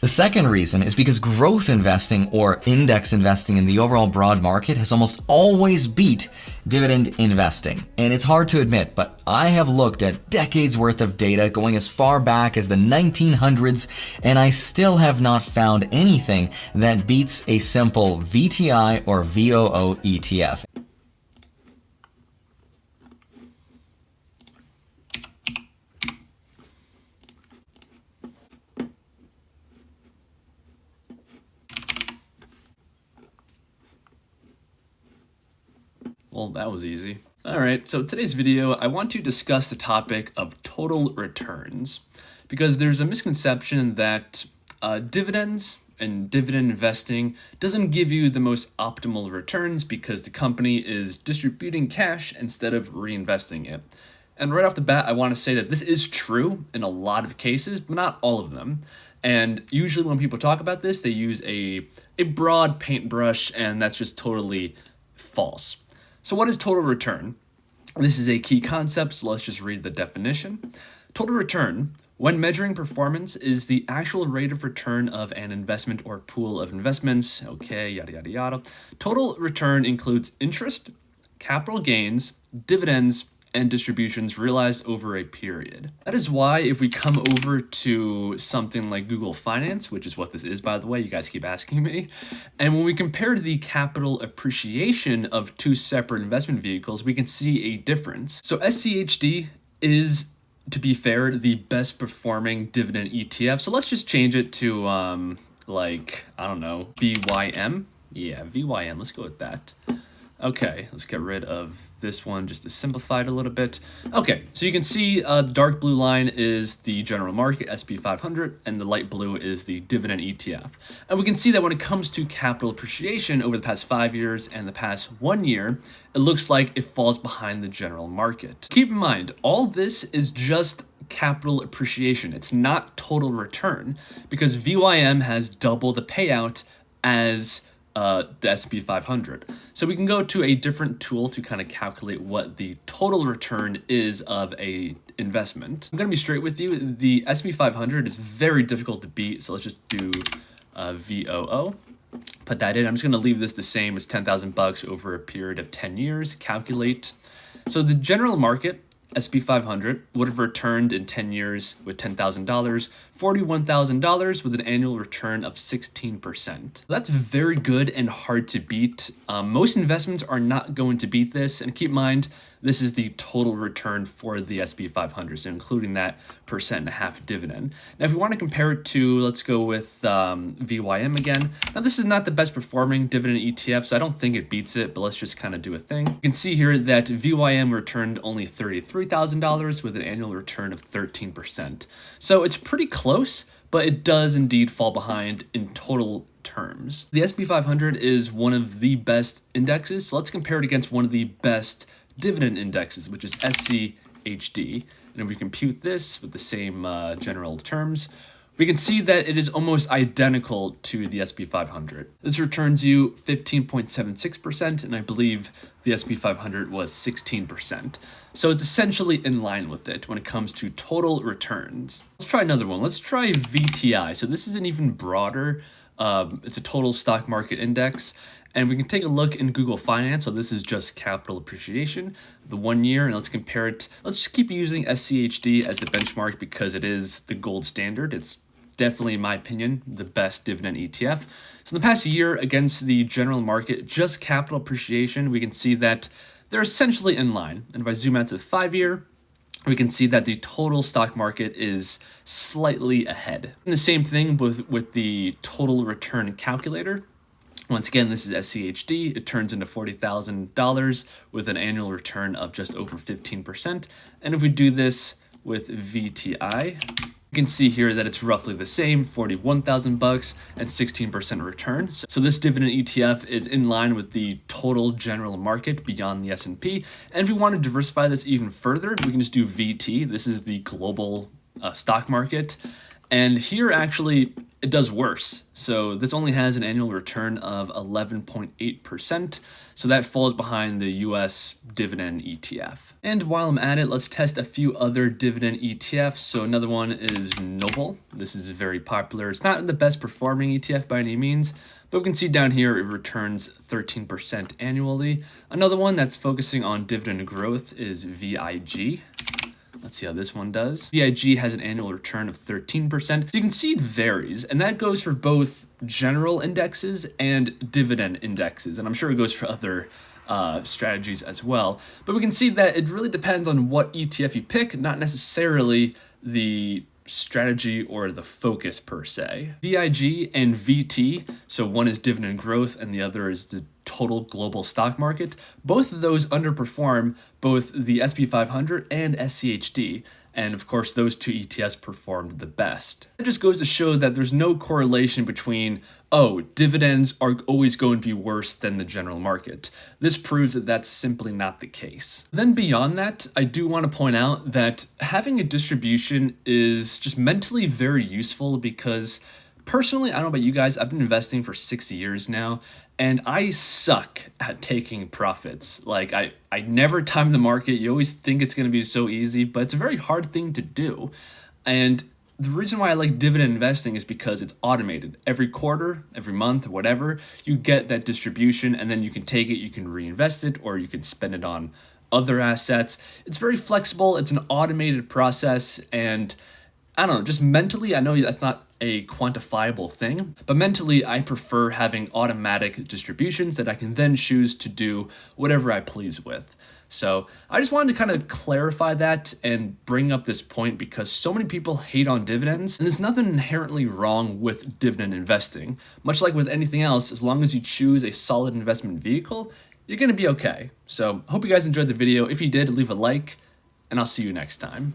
The second reason is because growth investing or index investing in the overall broad market has almost always beat dividend investing. And it's hard to admit, but I have looked at decades worth of data going as far back as the 1900s, and I still have not found anything that beats a simple VTI or VOO ETF. Well, that was easy. Alright, so today's video, I want to discuss the topic of total returns, because there's a misconception that dividends and dividend investing doesn't give you the most optimal returns because the company is distributing cash instead of reinvesting it. And right off the bat, I want to say that this is true in a lot of cases, but not all of them. And usually when people talk about this, they use a broad paintbrush, and that's just totally false. So what is total return? This is a key concept, so let's just read the definition. Total return, when measuring performance, is the actual rate of return of an investment or pool of investments. Okay, yada, yada, yada. Total return includes interest, capital gains, dividends, and distributions realized over a period. That is why if we come over to something like Google Finance, which is what this is, by the way, you guys keep asking me, and when we compare the capital appreciation of two separate investment vehicles, we can see a difference. So SCHD is, to be fair, the best performing dividend ETF. So let's just change it to like, I don't know, VYM. Yeah, VYM, let's go with that. Okay, let's get rid of this one just to simplify it a little bit. Okay, so you can see the dark blue line is the general market, SP 500, and the light blue is the dividend ETF. And we can see that when it comes to capital appreciation over the past 5 years and the past 1 year, it looks like it falls behind the general market. Keep in mind, all this is just capital appreciation. It's not total return, because VYM has double the payout as the S&P 500. So we can go to a different tool to kind of calculate what the total return is of a investment. I'm going to be straight with you. The S&P 500 is very difficult to beat, so let's just do VOO. Put that in. I'm just going to leave this the same as 10,000 bucks over a period of 10 years. Calculate. So the general market, S&P 500, would have returned in 10 years with $10,000, $41,000 with an annual return of 16%. That's very good and hard to beat. Most investments are not going to beat this, and keep in mind, this is the total return for the S&P 500, so including that 1.5% dividend. Now, if we want to compare it to, let's go with VYM again. Now, this is not the best performing dividend ETF, so I don't think it beats it, but let's just kind of do a thing. You can see here that VYM returned only $33,000 with an annual return of 13%. So it's pretty close, but it does indeed fall behind in total terms. The S&P 500 is one of the best indexes, so let's compare it against one of the best dividend indexes, which is SCHD. And if we compute this with the same general terms, we can see that it is almost identical to the S&P 500. This returns you 15.76%, and I believe the S&P 500 was 16%. So it's essentially in line with it when it comes to total returns. Let's try another one. Let's try VTI. So this is an even broader, it's a total stock market index. And we can take a look in Google Finance. So this is just capital appreciation, the 1 year, and let's compare it. Let's just keep using SCHD as the benchmark because it is the gold standard. It's definitely, in my opinion, the best dividend ETF. So in the past year against the general market, just capital appreciation, we can see that they're essentially in line. And if I zoom out to the 5 year, we can see that the total stock market is slightly ahead. And the same thing with the total return calculator. Once again, this is SCHD. It turns into $40,000 with an annual return of just over 15%. And if we do this with VTI, you can see here that it's roughly the same, 41,000 bucks and 16% return. So this dividend ETF is in line with the total general market beyond the S&P. And if we want to diversify this even further, we can just do VT. This is the global stock market. And here actually it does worse. So this only has an annual return of 11.8%. So that falls behind the US dividend ETF. And while I'm at it, let's test a few other dividend ETFs. So another one is Noble. This is very popular. It's not the best performing ETF by any means, but we can see down here it returns 13% annually. Another one that's focusing on dividend growth is VIG. Let's see how this one does. VIG has an annual return of 13%. You can see it varies, and that goes for both general indexes and dividend indexes, and I'm sure it goes for other strategies as well. But we can see that it really depends on what ETF you pick, not necessarily the strategy or the focus per se. VIG and VT, so one is dividend growth and the other is the total global stock market. Both of those underperform both the SP 500 and SCHD. And of course, those two ETFs performed the best. It just goes to show that there's no correlation between, oh, dividends are always going to be worse than the general market. This proves that that's simply not the case. Then beyond that, I do want to point out that having a distribution is just mentally very useful because personally, I don't know about you guys, I've been investing for 6 years now, and I suck at taking profits. Like, I never time the market. You always think it's going to be so easy, but it's a very hard thing to do. And the reason why I like dividend investing is because it's automated. Every quarter, every month, whatever, you get that distribution, and then you can take it, you can reinvest it, or you can spend it on other assets. It's very flexible. It's an automated process, and I don't know, just mentally, I know that's not a quantifiable thing, but mentally I prefer having automatic distributions that I can then choose to do whatever I please with. So I just wanted to kind of clarify that and bring up this point because so many people hate on dividends, and there's nothing inherently wrong with dividend investing. Much like with anything else, as long as you choose a solid investment vehicle, you're going to be okay. So I hope you guys enjoyed the video. If you did, leave a like, and I'll see you next time.